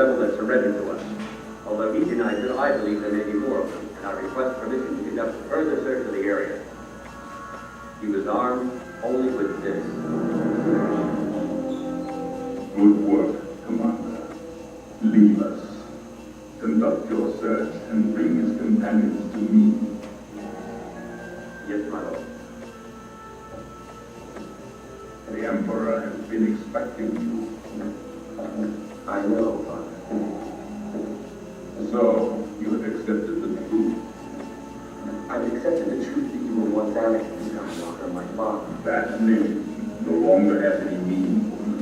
rebel that surrendered to us. Although he denies it, I believe there may be more of them, and I request permission to conduct a further search of the area. He was armed only with this. Good work, Commander. Leave us. Conduct your search and bring his companions to me. Yes, my lord. The Emperor has been expecting you. I know, Father. So, you have accepted the truth. I've accepted the truth that you were once Anakin Skywalker, my father. That name no longer has any meaning for me.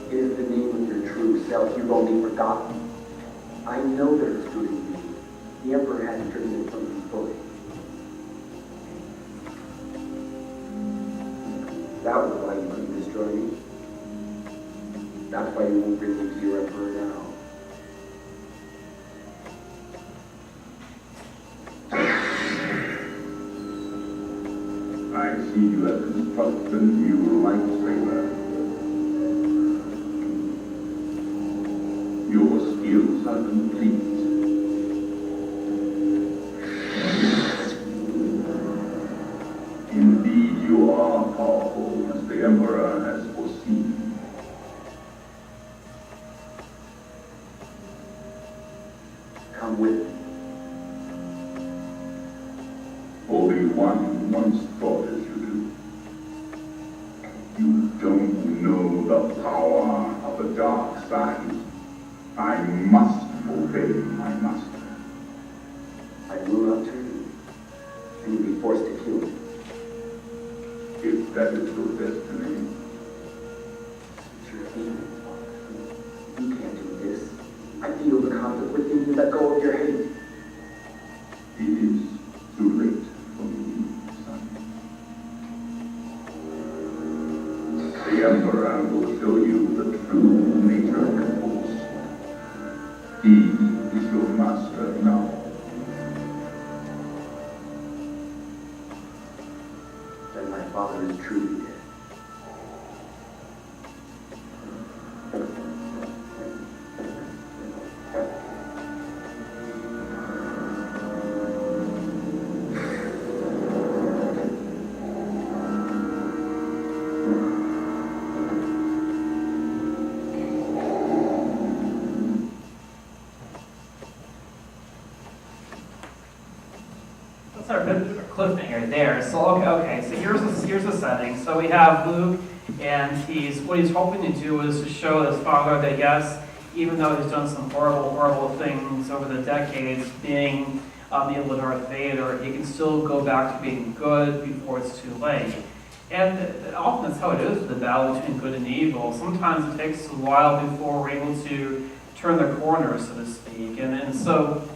It is the name of your true self you've only forgotten. I know there is truth in you. The Emperor hasn't driven it from you fully. That was why you couldn't destroy me. That's why you won't bring me to your Emperor now. I see you have constructed a new lightsaber. Your skills are complete. Indeed, you are powerful, as the Emperor has foreseen. Come with me. Obi-Wan once thought as you do. You don't know the power of the dark side. I must obey my master. I will not turn you, and you'll be forced to kill me. If that is your destiny, It's your demons, Father. You can't do this. I feel the conflict within you. Let go of your hate. it is too late for me, son. The Emperor will show you the true nature of the Force. He is your master now. Then my father is truly dead. That's our cliffhanger there. So okay. So here's the setting. So we have Luke, and what he's hoping to do is to show his father that yes, even though he's done some horrible things over the decades, being the evil Darth Vader, he can still go back to being good before it's too late. And often that's how it is with the battle between good and evil. Sometimes it takes a while before we're able to turn the corner, so to speak. And so,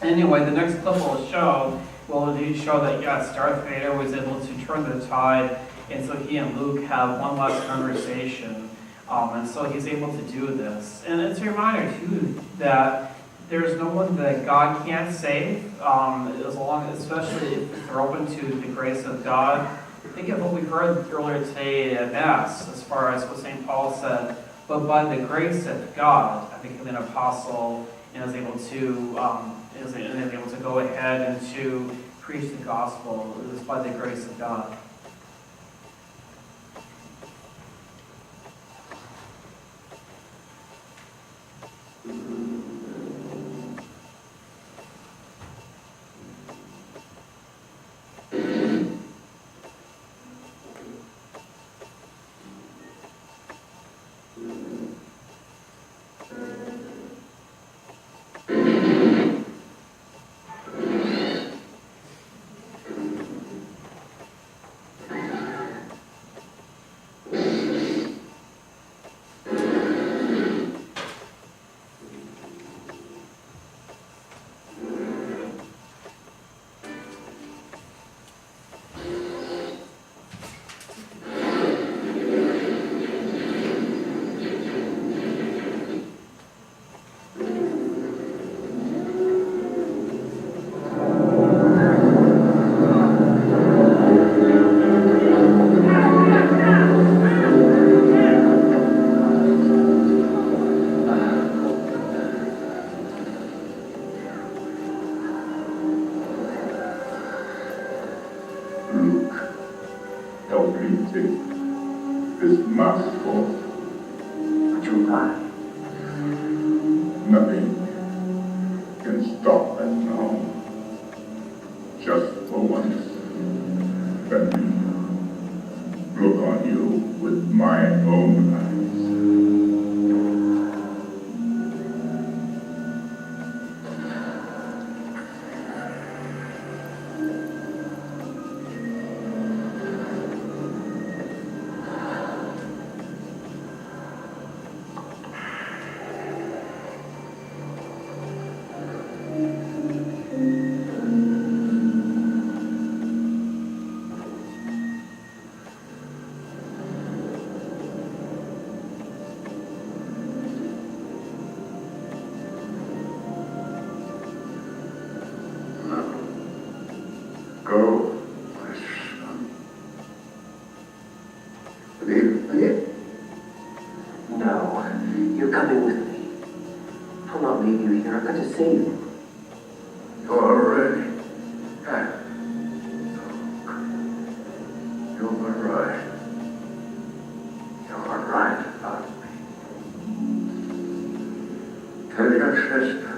anyway, the next clip will show that yes, Darth Vader was able to turn the tide, and so he and Luke have one last conversation, and so he's able to do this. And it's a reminder too that there's no one that God can't save, especially if they're open to the grace of God. Think of what we heard earlier today at Mass, as far as what St. Paul said. But by the grace of God, I became an apostle and was able to go ahead and to preach the gospel. It was by the grace of God. time. Nothing can stop that now. Just for once, let me look on you with my own eyes. Go, my son. Leave me? No, you're coming with me. I'll not leave you here. I've got to save you. You're already. You're right. You're right about me. Tell your sister.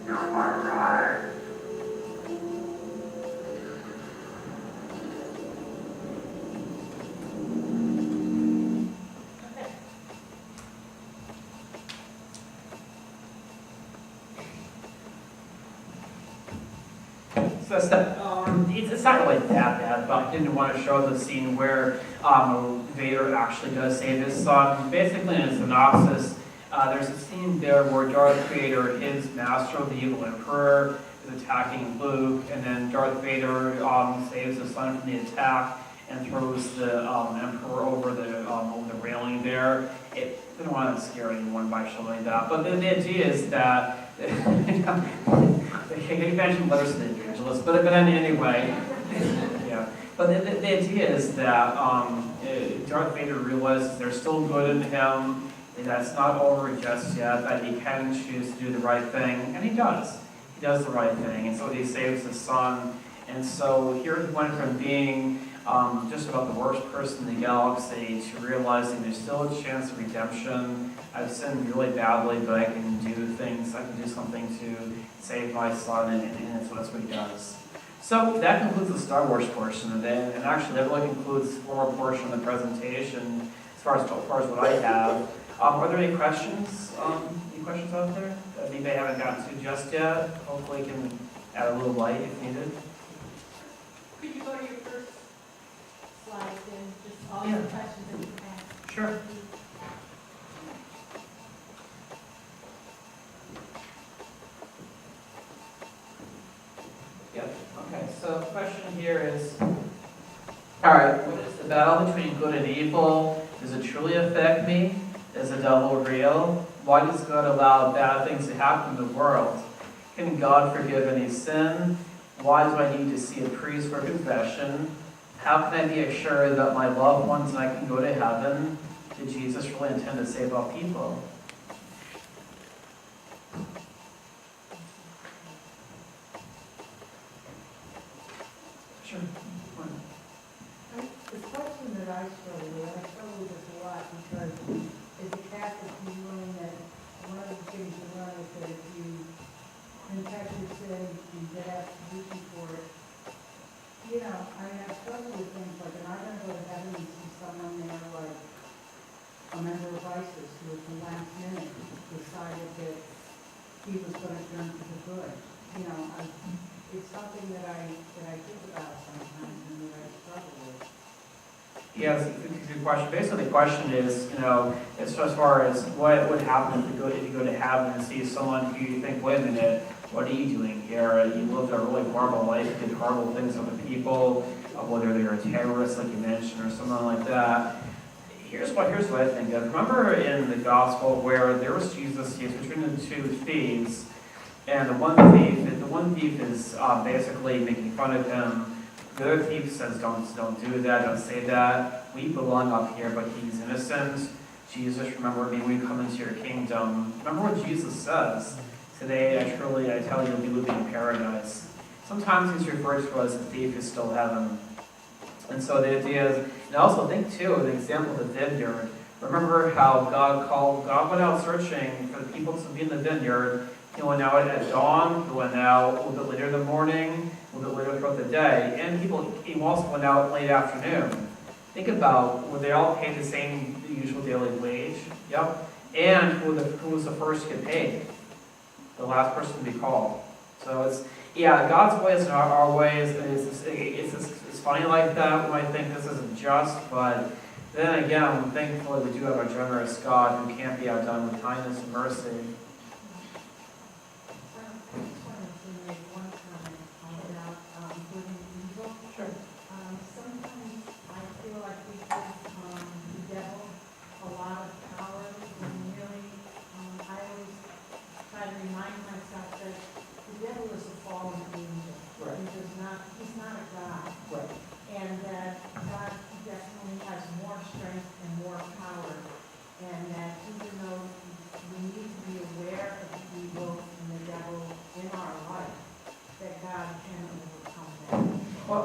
You're right. So it's not really that bad, but I didn't want to show the scene where Vader actually does save his son. Basically, in a synopsis, there's a scene there where Darth Vader, his master, the evil Emperor, is attacking Luke, and then Darth Vader saves his son from the attack and throws the Emperor over the railing there. It didn't want to scare anyone by showing that, but the idea is that you mentioned letters to the evangelist, but anyway, yeah. But the idea is that Darth Vader realizes there's still good in him, that it's not over just yet, that he can choose to do the right thing, and he does. He does the right thing, and so he saves his son. And so here he went from being just about the worst person in the galaxy to realizing there's still a chance of redemption. I've sinned really badly, but I can do things, I can do something to save my son, and that's what he does. So that concludes the Star Wars portion of it, and actually that really concludes the formal portion of the presentation as far as what I have. Are there any questions? Any questions out there that maybe I haven't gotten to just yet? Hopefully I can add a little light if needed. Could you go to your first slide and just all Yeah. the questions that you have? Sure. Yep. Okay, so the question here is, all right, what is the battle between good and evil? Does it truly affect me? Is the devil real? Why does God allow bad things to happen in the world? Can God forgive any sin? Why do I need to see a priest for confession? How can I be assured that my loved ones and I can go to heaven? Did Jesus really intend to save all people? Sure. The question that I struggle with this a lot because as a Catholic, you learn that one of the things you learn is that if you confess your sin, you get absolution for it. You know, I mean, I struggle with things like, am I going to go to heaven and see someone there like a member of ISIS who at the last minute decided that he was going to turn to the good? You know, it's something that I think about sometimes and that I struggle with. Yeah, it's a good question. Basically, the question is, as far as what would happen if you go to heaven and see someone who you think, wait a minute, what are you doing here? You lived a really horrible life, you did horrible things to other people, whether they're a terrorist, like you mentioned, or something like that. Here's what I think of. Remember in the gospel where there was Jesus, he was between the two thieves, and the one thief is basically making fun of him. The other thief says, don't do that, don't say that. We belong up here, but he's innocent. Jesus, remember me when we come into your kingdom. Remember what Jesus says. Today, I tell you, you'll be living in paradise. Sometimes he's referred to as a thief who's still heaven. And so the idea is, and I also think too, the example of the vineyard, Remember how God went out searching for the people to be in the vineyard. He went out at dawn, he went out a little bit later in the morning, a little bit later throughout the day, and he also went out late afternoon. Think about, were they all paid the same usual daily wage? Yep. And who was the first to get paid? The last person to be called. So it's, yeah, God's ways and our ways, it's funny like that. We might think this isn't just, but then again, thankfully we do have a generous God who can't be outdone with kindness and mercy. I just wanted to make one comment about good and evil. Sure. Sometimes I feel like we give the devil a lot of power, and really, I always try to remind myself that the devil is a fallen angel. Right. He's not a God. Right. And that God definitely has more strength and more power, and that even though we need to be aware of the evil and the devil in our life, that God can overcome that. Well,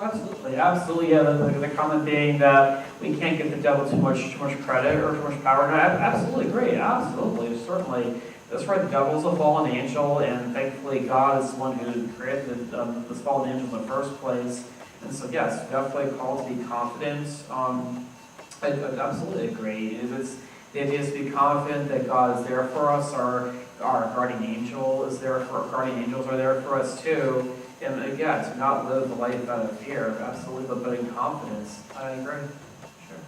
absolutely, absolutely. Yeah, the comment being that we can't give the devil too much credit or too much power. No, I absolutely agree. Absolutely, certainly. That's right. The devil's a fallen angel, and thankfully God is the one who created this fallen angel in the first place. And so, yes, definitely called to be confident. I absolutely agree. The idea is to be confident that God is there for us. Our guardian angel is there for our guardian angels are there for us too. And again, to not live the life out of fear, absolutely, but in confidence. I agree. Sure.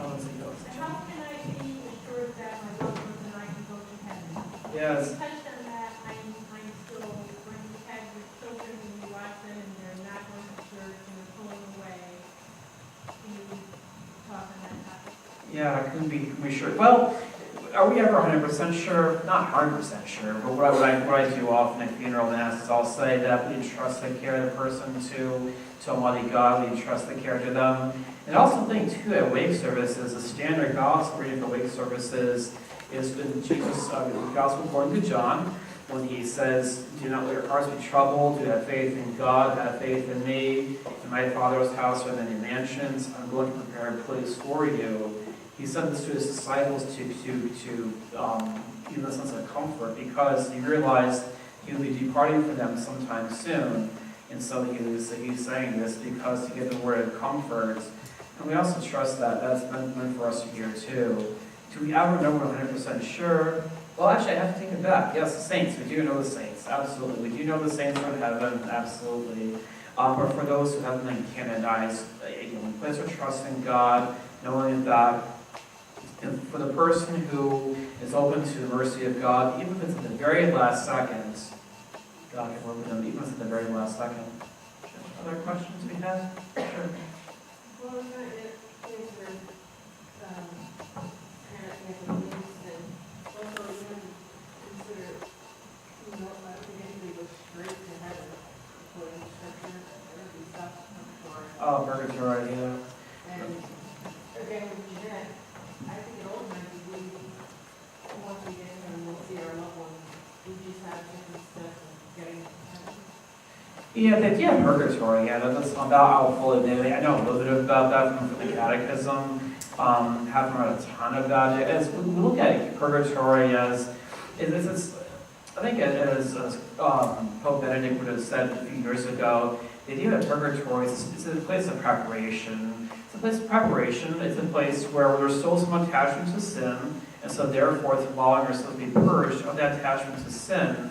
Let's see. How can I be assured that my loved ones and I can go to heaven? Yes. Because of that, I'm still going to have your children and you watch them and they're not going to church and they're pulling away. Can you talk on that topic? Yeah, can we sure? Well, are we ever 100% sure? Not 100% sure, but what I do often at funeral mass is I'll say that we trust the care of the person to Almighty God, we trust the care to them. And also think too at wake services, the standard gospel reading for wake services is when Jesus, the gospel according to John, when he says, do not let your hearts be troubled, do have faith in God, have faith in me. In my Father's house are many mansions, I'm going to prepare a place for you. He said this to his disciples to give them a sense of comfort because he realized he would be departing from them sometime soon. And so he's saying this because to give the word of comfort. And we also trust that that's meant for us to hear too. Do we ever know we're 100% sure? Well, actually, I have to take it back. Yes, the saints. We do know the saints. Absolutely. We do know the saints are in heaven. Absolutely. But for those who haven't been canonized, we place our trust in God, knowing that and for the person who is open to the mercy of God, even if it's at the very last second, God can work with them, even if it's at the very last second. Other questions we have? Sure. Well, in that case where parents make a news and also even consider, I don't think anybody goes straight to heaven according to scripture. There would be stuff before. Oh, purgatory, yeah. And again, with that, I think it ultimately once we get there and we'll see our loved ones, we just have different steps of getting to heaven. Yeah, the idea of purgatory, yeah, that's about how full it is. I know a little bit about that from the catechism. Haven't read a ton about it. As we look at purgatory as, I think as Pope Benedict would have said a few years ago, the idea of purgatory is a place of preparation. It's a place of preparation. It's a place where there's still some attachment to sin, and so therefore it's allowing ourselves to be purged of that attachment to sin.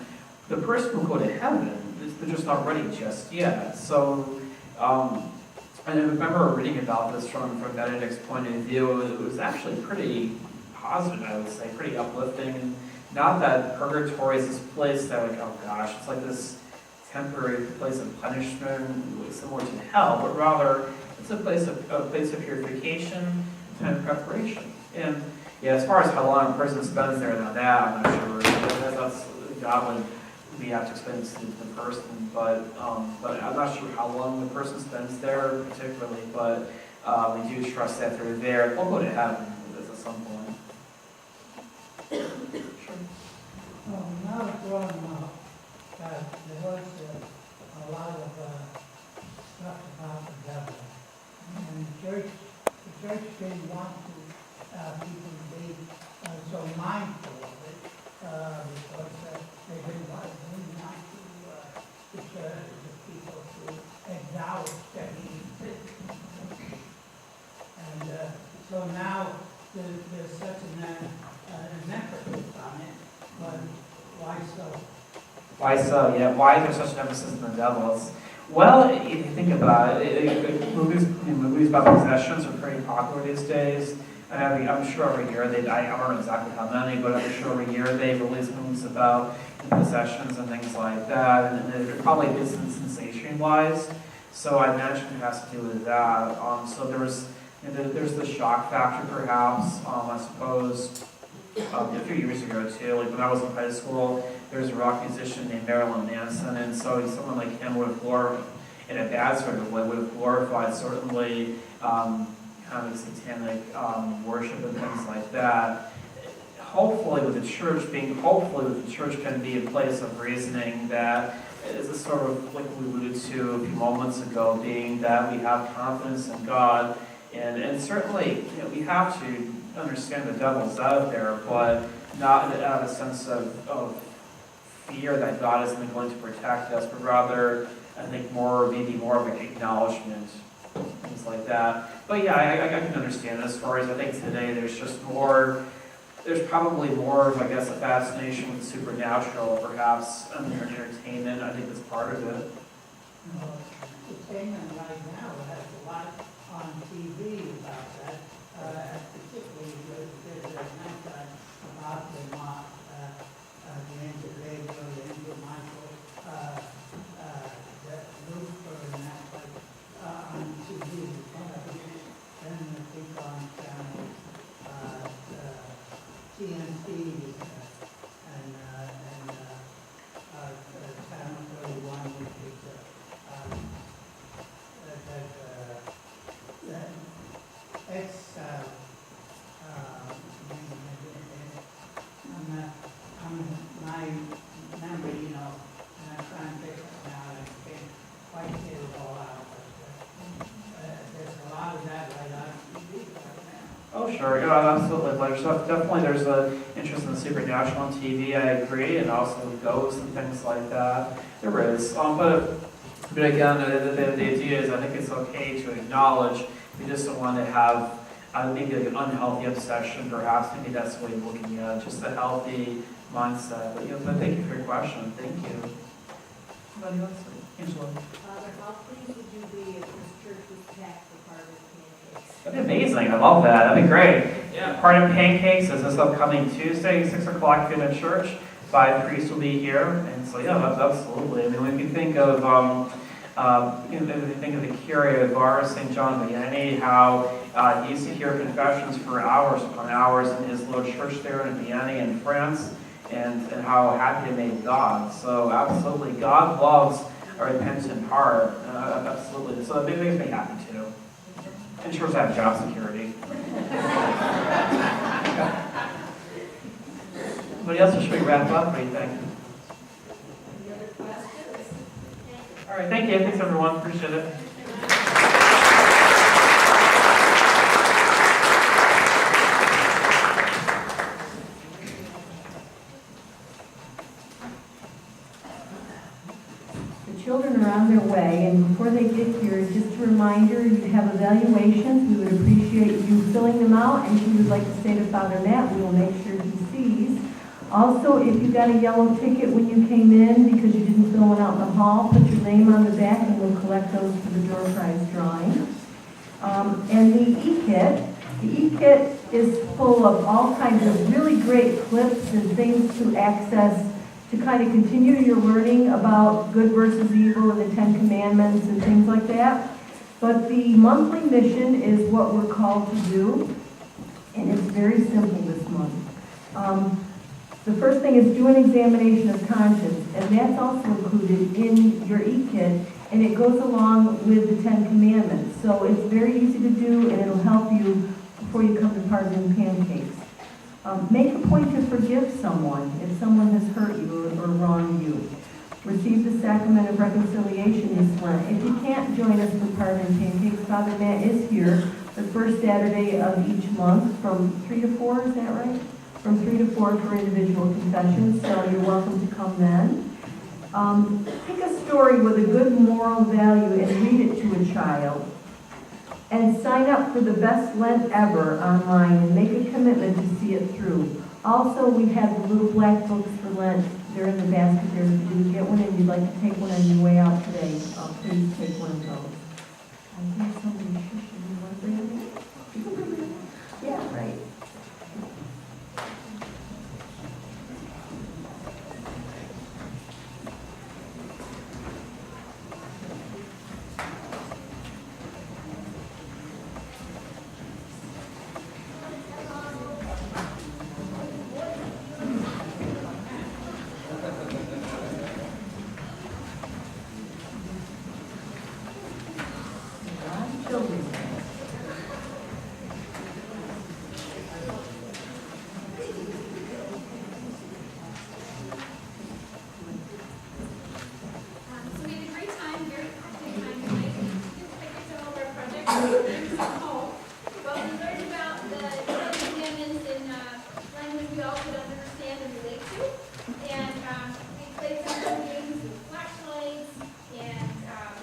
The person will go to heaven. They're just not ready just yet. So, and I remember reading about this from Benedict's point of view. It was actually pretty positive, I would say, pretty uplifting. And not that purgatory is this place that, like, oh gosh, it's like this temporary place of punishment, similar to hell, but rather it's a place of purification and preparation. And yeah, as far as how long a person spends there, now that I'm not sure. That's God would. We have to explain this to the person, but I'm not sure how long the person spends there particularly, but we do trust that they're there. They'll go to heaven at some point. Sure. When I was growing up, there was a lot of stuff about the devil. And the church church didn't want to, people to be so mindful of it, because they didn't want the church, the people to acknowledge that he existed. And so now there's such an emphasis on it, but why so? Why so? Yeah, why is there such an emphasis on the devil? Well, if you think about it, movies about possessions are pretty popular these days. And I'm sure every year I don't know exactly how many, but I'm sure every year they release movies about possessions and things like that, and they're probably sensation-wise. So I imagine it has to do with that. So there's the shock factor, perhaps. I suppose a few years ago too, like when I was in high school, there was a rock musician named Marilyn Manson, and so someone like him would have glorified, in a bad sort of way, would have glorified certainly kind of satanic worship and things like that. Hopefully with the church can be a place of reasoning that is a sort of, like we alluded to a few moments ago, being that we have confidence in God, and certainly we have to understand the devil's out there, but not out of a sense of fear that God isn't going to protect us, but rather, I think maybe more of an acknowledgement, things like that. But yeah, I can understand as far as I think today there's probably more of, I guess, a fascination with the supernatural, perhaps, and entertainment. I think that's part of it. Entertainment right now has a lot on TV about that, particularly there's a night about the Angel Radio, the Angel Michael, that Lucifer and that, like, on TV, then I think on channel, TNT, and channel 31, which is, my memory, and I'm trying to fix it now, and I can't quite get it all out, but there's a lot of that right on TV right now. Oh, sure. Yeah, absolutely. There's an interest in the supernatural on TV, I agree, and also with ghosts and things like that. There is. But again, the idea is I think it's okay to acknowledge. We just don't want to have maybe like an unhealthy obsession, perhaps. Maybe that's the way of looking at it, just a healthy mindset. But thank you for your question. Thank you. Anybody else? Angela? How pleased would you be if this church was packed for harvest pancakes? That'd be amazing. I love that. That'd be great. Yeah. Part of Pancakes is this upcoming Tuesday, 6 o'clock in the church. 5 priests will be here, and so yeah, that's absolutely. I mean, when you think of the curate of ours, St. John Vianney, how he used to hear confessions for hours upon hours in his little church there in Vianney in France, and how happy it made God. So absolutely, God loves a repentant heart. Absolutely. So it makes me happy too. Ensures I have job security. Anybody else, or should we wrap up? What do you think? All right, thank you. Thanks, everyone. Appreciate it. The children are on their way, and before they get here, just a reminder, you have evaluations. We would appreciate you filling them out, and if you would like to stay to Father Matt, we will make sure he sees. Also, if you got a yellow ticket when you came in because you didn't fill one out in the hall, put your name on the back and we'll collect those for the door prize drawing. And the e-kit is full of all kinds of really great clips and things to access to kind of continue your learning about good versus evil and the Ten Commandments and things like that. But the monthly mission is what we're called to do, and it's very simple this month. The first thing is do an examination of conscience, and that's also included in your e-kit, and it goes along with the Ten Commandments. So it's very easy to do, and it'll help you before you come to Pardon Pancakes. Make a point to forgive someone if someone has hurt you or wronged you. Receive the sacrament of reconciliation this Lent. If you can't join us for Pardon Pancakes, Father Matt is here the first Saturday of each month from 3 to 4, is that right? From 3 to 4 for individual confessions, so you're welcome to come then. Pick a story with a good moral value and read it to a child. And sign up for the best Lent ever online and make a commitment to see it through. Also, we have the little black books for Lent. They're in the basket there. If you didn't get one and you'd like to take one on your way out today, please take one of those. I hear somebody shushing. You want to bring it in? You can bring it in. Yeah, right. Children. So we had a great time, very active time tonight. We picked up all of our projects and things at home. But we learned about the Ten Commandments in language we all could understand and relate to. And we played some fun games with flashlights, and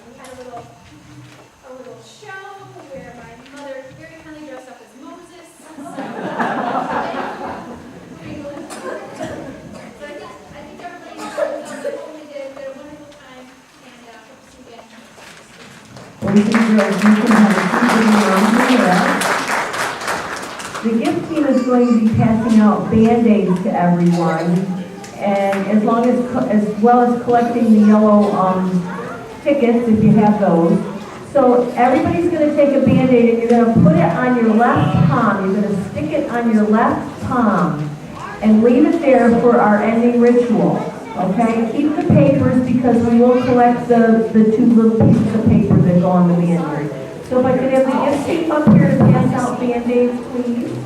we had a little show where my mother very kindly dressed up as Moses. So I think everybody hopefully did a wonderful time, and hope to see you again. Boys and girls, you can have a seat in your own here. The gift team is going to be passing out Band-Aids to everyone, and as well as collecting the yellow tickets if you have those. So everybody's going to take a Band-Aid and you're going to put it on your left palm. You're going to stick it on your left palm and leave it there for our ending ritual. Okay? Keep the papers because we will collect the 2 little pieces of paper that go on the Band-Aid. So if I could have the gift team up here to pass out Band-Aids, please.